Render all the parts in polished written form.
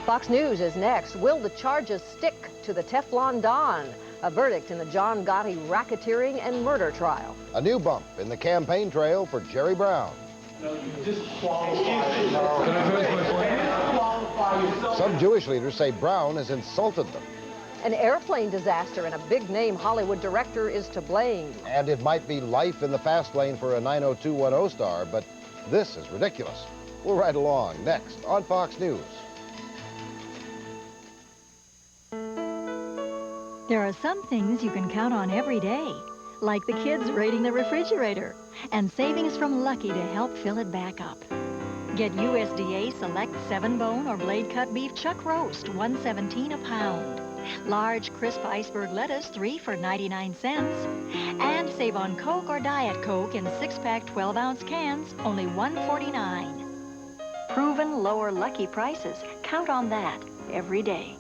Fox News is next. Will the charges stick to the Teflon Don? A verdict in the John Gotti racketeering and murder trial. A new bump in the campaign trail for Jerry Brown. Some Jewish leaders say Brown has insulted them. An airplane disaster and a big-name Hollywood director is to blame. And it might be life in the fast lane for a 90210 star, but this is ridiculous. We'll ride along next on Fox News. There are some things you can count on every day, like the kids raiding the refrigerator and savings from Lucky to help fill it back up. Get USDA Select 7-bone or blade-cut beef chuck roast, $1.17 a pound. Large crisp iceberg lettuce, 3 for 99 cents. And save on Coke or Diet Coke in 6-pack 12-ounce cans, only $1.49. Proven lower Lucky prices. Count on that every day.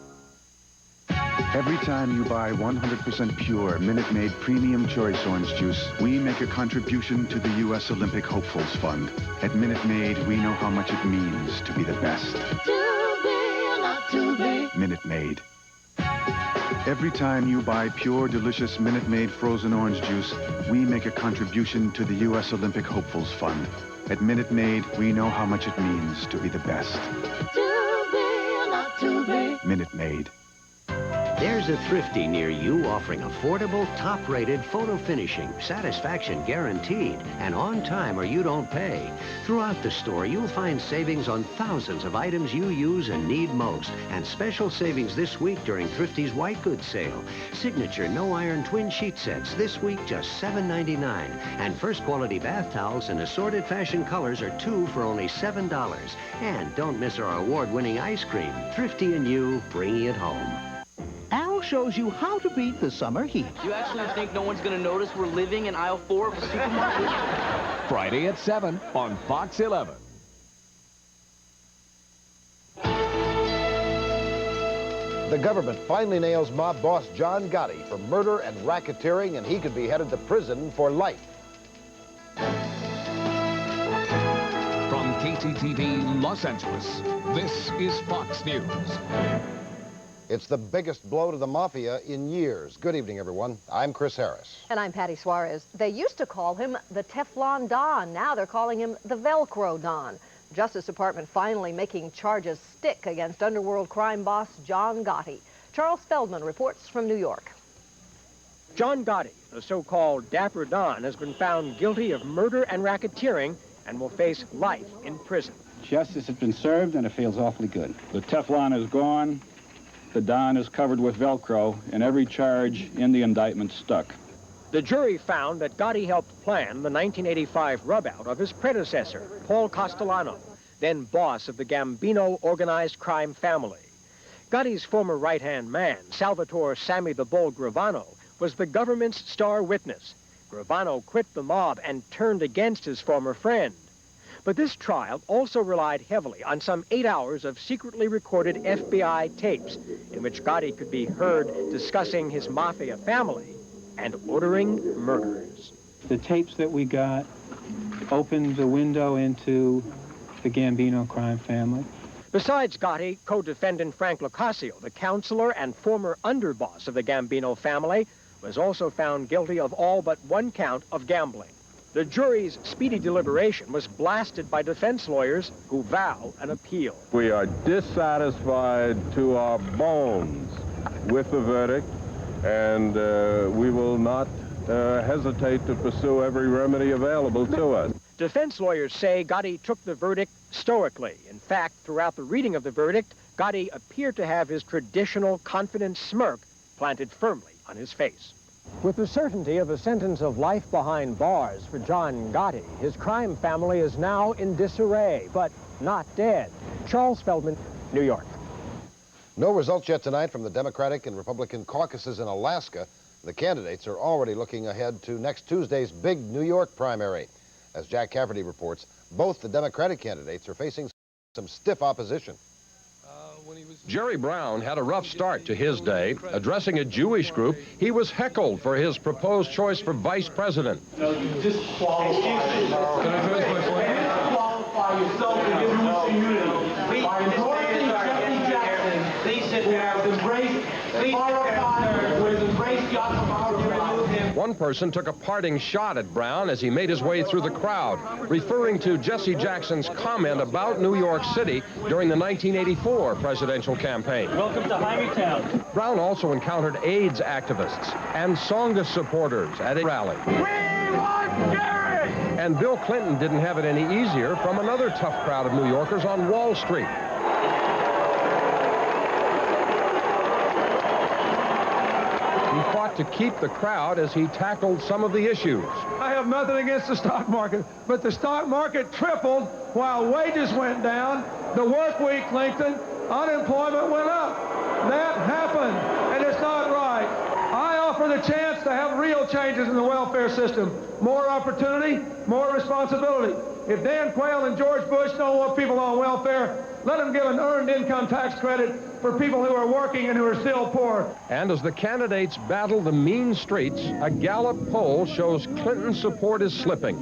Every time you buy 100% pure, Minute Maid Premium Choice Orange Juice, we make a contribution to the U.S. Olympic Hopefuls Fund. At Minute Maid, we know how much it means to be the best. To be or not to be. Minute Maid. Every time you buy pure, delicious Minute Maid frozen orange juice, we make a contribution to the U.S. Olympic Hopefuls Fund. At Minute Maid, we know how much it means to be the best. To be or not to be. Minute Maid. There's a thrifty near you offering affordable, top-rated photo finishing, satisfaction guaranteed, and on time or you don't pay. Throughout the store, you'll find savings on thousands of items you use and need most, and special savings this week during Thrifty's white goods sale. Signature no-iron twin sheet sets this week just $7.99, and first-quality bath towels in assorted fashion colors are 2 for only $7. And don't miss our award-winning ice cream. Thrifty and you, bringing it home. Al shows you how to beat the summer heat. Do you actually think no one's going to notice we're living in aisle 4 of a supermarket? Friday at 7 on Fox 11. The government finally nails mob boss John Gotti for murder and racketeering, and he could be headed to prison for life. From KTTV Los Angeles, this is Fox News. It's the biggest blow to the mafia in years. Good evening, everyone. I'm Chris Harris. And I'm Patty Suarez. They used to call him the Teflon Don. Now they're calling him the Velcro Don. Justice Department finally making charges stick against underworld crime boss John Gotti. Charles Feldman reports from New York. John Gotti, the so-called Dapper Don, has been found guilty of murder and racketeering and will face life in prison. Justice has been served, and it feels awfully good. The Teflon is gone. The Don is covered with Velcro, and every charge in the indictment stuck. The jury found that Gotti helped plan the 1985 rub-out of his predecessor, Paul Castellano, then boss of the Gambino organized crime family. Gotti's former right-hand man, Salvatore Sammy the Bull Gravano, was the government's star witness. Gravano quit the mob and turned against his former friend. But this trial also relied heavily on some 8 hours of secretly recorded FBI tapes in which Gotti could be heard discussing his mafia family and ordering murders. The tapes that we got opened the window into the Gambino crime family. Besides Gotti, co-defendant Frank Locascio, the counselor and former underboss of the Gambino family, was also found guilty of all but one count of gambling. The jury's speedy deliberation was blasted by defense lawyers who vow an appeal. We are dissatisfied to our bones with the verdict, and we will not hesitate to pursue every remedy available to us. Defense lawyers say Gotti took the verdict stoically. In fact, throughout the reading of the verdict, Gotti appeared to have his traditional confident smirk planted firmly on his face. With the certainty of a sentence of life behind bars for John Gotti, his crime family is now in disarray, but not dead. Charles Feldman, New York. No results yet tonight from the Democratic and Republican caucuses in Alaska. The candidates are already looking ahead to next Tuesday's big New York primary. As Jack Cafferty reports, both the Democratic candidates are facing some stiff opposition. Jerry Brown had a rough start to his day. Addressing a Jewish group, he was heckled for his proposed choice for vice president. No, you disqualify. Can I finish my point? You disqualify yourself from your Jewish community. By endorsing Jesse Jackson sit there, was embraced, was embraced the offer of power to remove him. One person took a parting shot at Brown as he made his way through the crowd, referring to Jesse Jackson's comment about New York City during the 1984 presidential campaign. Welcome to Hymietown. Brown also encountered AIDS activists and Tsonga supporters at a rally. We want Gary! And Bill Clinton didn't have it any easier from another tough crowd of New Yorkers on Wall Street. He fought to keep the crowd as he tackled some of the issues. I have nothing against the stock market, but the stock market tripled while wages went down, the work week lengthened, unemployment went up. That happened, and it's not right. I offer the chance to have real changes in the welfare system. More opportunity, more responsibility. If Dan Quayle and George Bush don't want people on welfare, let them give an earned income tax credit for people who are working and who are still poor. And as the candidates battle the mean streets, a Gallup poll shows Clinton's support is slipping.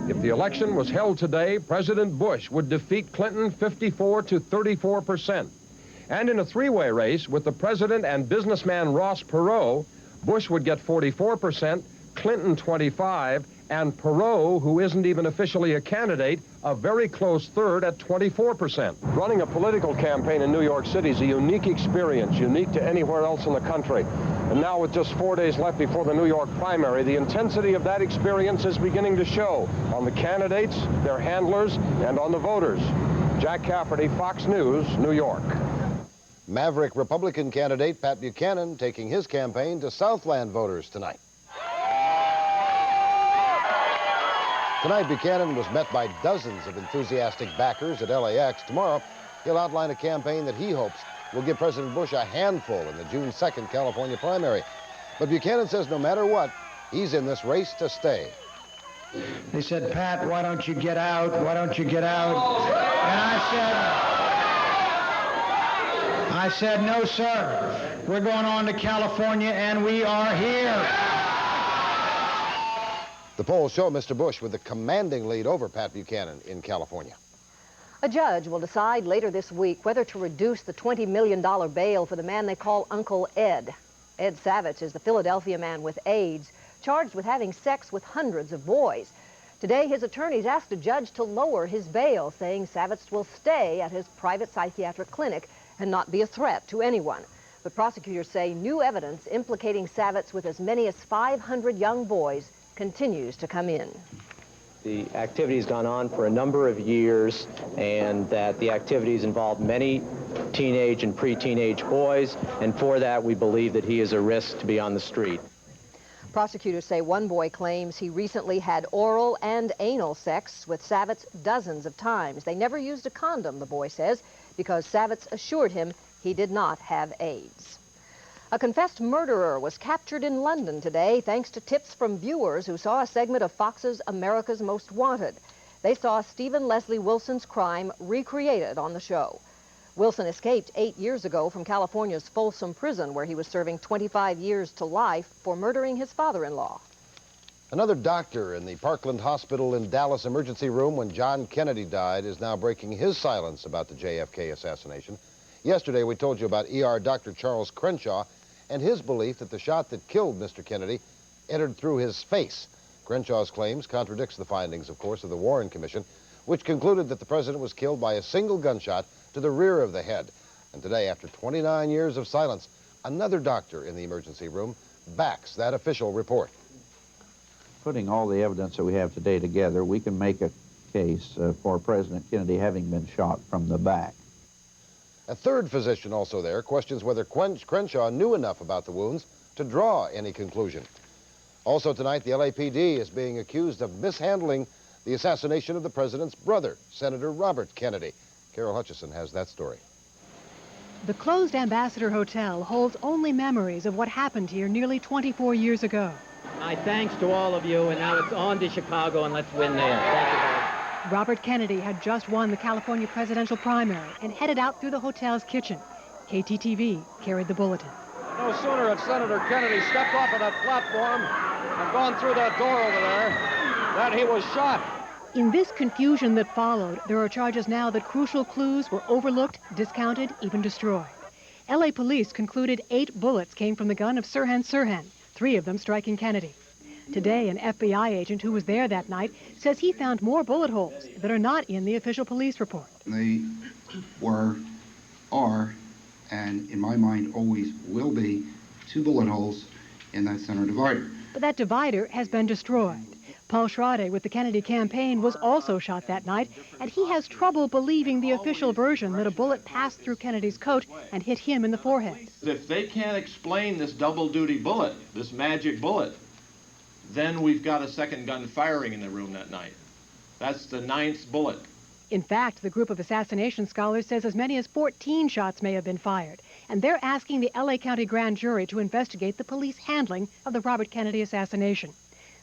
If the election was held today, President Bush would defeat Clinton 54 to 34%. And in a three-way race with the president and businessman Ross Perot, Bush would get 44%, Clinton 25%, and Perot, who isn't even officially a candidate, a very close third at 24%. Running a political campaign in New York City is a unique experience, unique to anywhere else in the country. And now with just 4 days left before the New York primary, the intensity of that experience is beginning to show on the candidates, their handlers, and on the voters. Jack Cafferty, Fox News, New York. Maverick Republican candidate Pat Buchanan taking his campaign to Southland voters tonight. Tonight, Buchanan was met by dozens of enthusiastic backers at LAX. Tomorrow, he'll outline a campaign that he hopes will give President Bush a handful in the June 2nd California primary. But Buchanan says no matter what, he's in this race to stay. They said, Pat, why don't you get out? Why don't you get out? And I said, no, sir. We're going on to California, and we are here. The polls show Mr. Bush with a commanding lead over Pat Buchanan in California. A judge will decide later this week whether to reduce the $20 million bail for the man they call Uncle Ed. Ed Savitz is the Philadelphia man with AIDS, charged with having sex with hundreds of boys. Today, his attorneys asked a judge to lower his bail, saying Savitz will stay at his private psychiatric clinic and not be a threat to anyone. But prosecutors say new evidence implicating Savitz with as many as 500 young boys continues to come in. The activity has gone on for a number of years, and that the activities involve many teenage and pre-teenage boys, and for that we believe that he is a risk to be on the street. Prosecutors say one boy claims he recently had oral and anal sex with Savitz dozens of times. They never used a condom, the boy says, because Savitz assured him he did not have AIDS. A confessed murderer was captured in London today thanks to tips from viewers who saw a segment of Fox's America's Most Wanted. They saw Stephen Leslie Wilson's crime recreated on the show. Wilson escaped 8 years ago from California's Folsom Prison, where he was serving 25 years to life for murdering his father-in-law. Another doctor in the Parkland Hospital in Dallas emergency room when John Kennedy died is now breaking his silence about the JFK assassination. Yesterday, we told you about ER Dr. Charles Crenshaw and his belief that the shot that killed Mr. Kennedy entered through his face. Crenshaw's claims contradicts the findings, of course, of the Warren Commission, which concluded that the president was killed by a single gunshot to the rear of the head. And today, after 29 years of silence, another doctor in the emergency room backs that official report. Putting all the evidence that we have today together, we can make a case for President Kennedy having been shot from the back. A third physician also there questions whether Crenshaw knew enough about the wounds to draw any conclusion. Also tonight, the LAPD is being accused of mishandling the assassination of the president's brother, Senator Robert Kennedy. Carol Hutchison has that story. The closed Ambassador Hotel holds only memories of what happened here nearly 24 years ago. My thanks to all of you, and now it's on to Chicago, and let's win there. Thank you, guys. Robert Kennedy had just won the California presidential primary and headed out through the hotel's kitchen. KTTV carried the bulletin. No sooner had Senator Kennedy stepped off of that platform and gone through that door over there than he was shot. In this confusion that followed, there are charges now that crucial clues were overlooked, discounted, even destroyed. L.A. police concluded 8 bullets came from the gun of Sirhan Sirhan, 3 of them striking Kennedy. Today, an FBI agent who was there that night says he found more bullet holes that are not in the official police report. They are, and in my mind always will be, 2 bullet holes in that center divider. But that divider has been destroyed. Paul Schrade with the Kennedy campaign was also shot that night, and he has trouble believing the official version that a bullet passed through Kennedy's coat and hit him in the forehead. If they can't explain this double-duty bullet, this magic bullet, then we've got a second gun firing in the room that night. That's the 9th bullet. In fact, the group of assassination scholars says as many as 14 shots may have been fired, and they're asking the L.A. County grand jury to investigate the police handling of the Robert Kennedy assassination.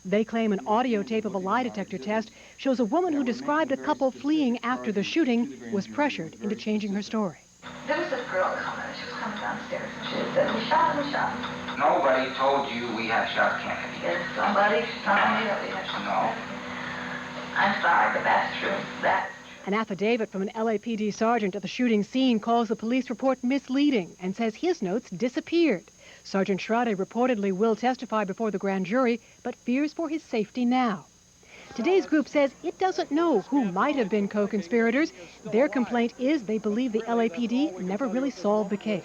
They claim an audio tape of a lie detector test shows a woman who described a couple fleeing after the shooting was pressured into changing her story. There was this girl coming, she was coming downstairs, and she said, we shot him, we shot him. Nobody told you we had shot Kennedy. Yes, somebody told me that we had shot No. Kennedy. I'm sorry, but that's true. That's An affidavit from an LAPD sergeant at the shooting scene calls the police report misleading and says his notes disappeared. Sergeant Schrade reportedly will testify before the grand jury, but fears for his safety now. Today's group says it doesn't know who might have been co-conspirators. Their complaint is they believe the LAPD never really solved the case.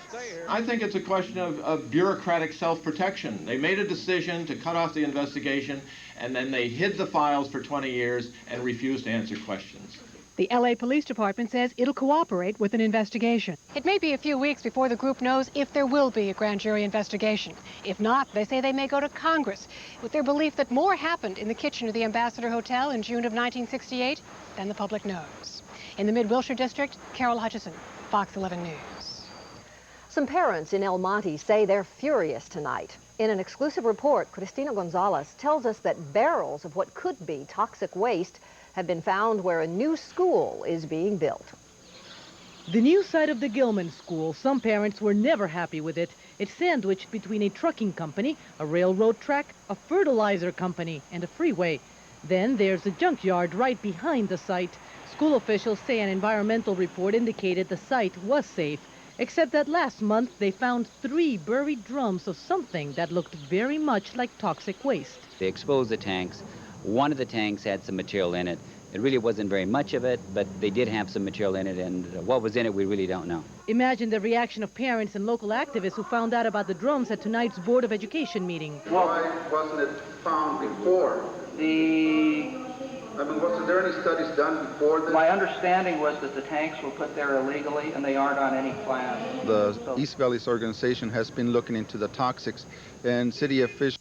I think it's a question of bureaucratic self-protection. They made a decision to cut off the investigation, and then they hid the files for 20 years and refused to answer questions. The L.A. Police Department says it'll cooperate with an investigation. It may be a few weeks before the group knows if there will be a grand jury investigation. If not, they say they may go to Congress with their belief that more happened in the kitchen of the Ambassador Hotel in June of 1968 than the public knows. In the Mid-Wilshire District, Carol Hutchison, Fox 11 News. Some parents in El Monte say they're furious tonight. In an exclusive report, Cristina Gonzalez tells us that barrels of what could be toxic waste have been found where a new school is being built. The new site of the Gilman School, some parents were never happy with it. It's sandwiched between a trucking company, a railroad track, a fertilizer company, and a freeway. Then there's a junkyard right behind the site. School officials say an environmental report indicated the site was safe, except that last month they found 3 buried drums of something that looked very much like toxic waste. They exposed the tanks. One of the tanks had some material in it. It really wasn't very much of it, but they did have some material in it, and what was in it we really don't know. Imagine the reaction of parents and local activists who found out about the drums at tonight's Board of Education meeting. Why wasn't it found before? Was there any studies done before this? My understanding was that the tanks were put there illegally and they aren't on any plan. The East Valley's organization has been looking into the toxics, and city officials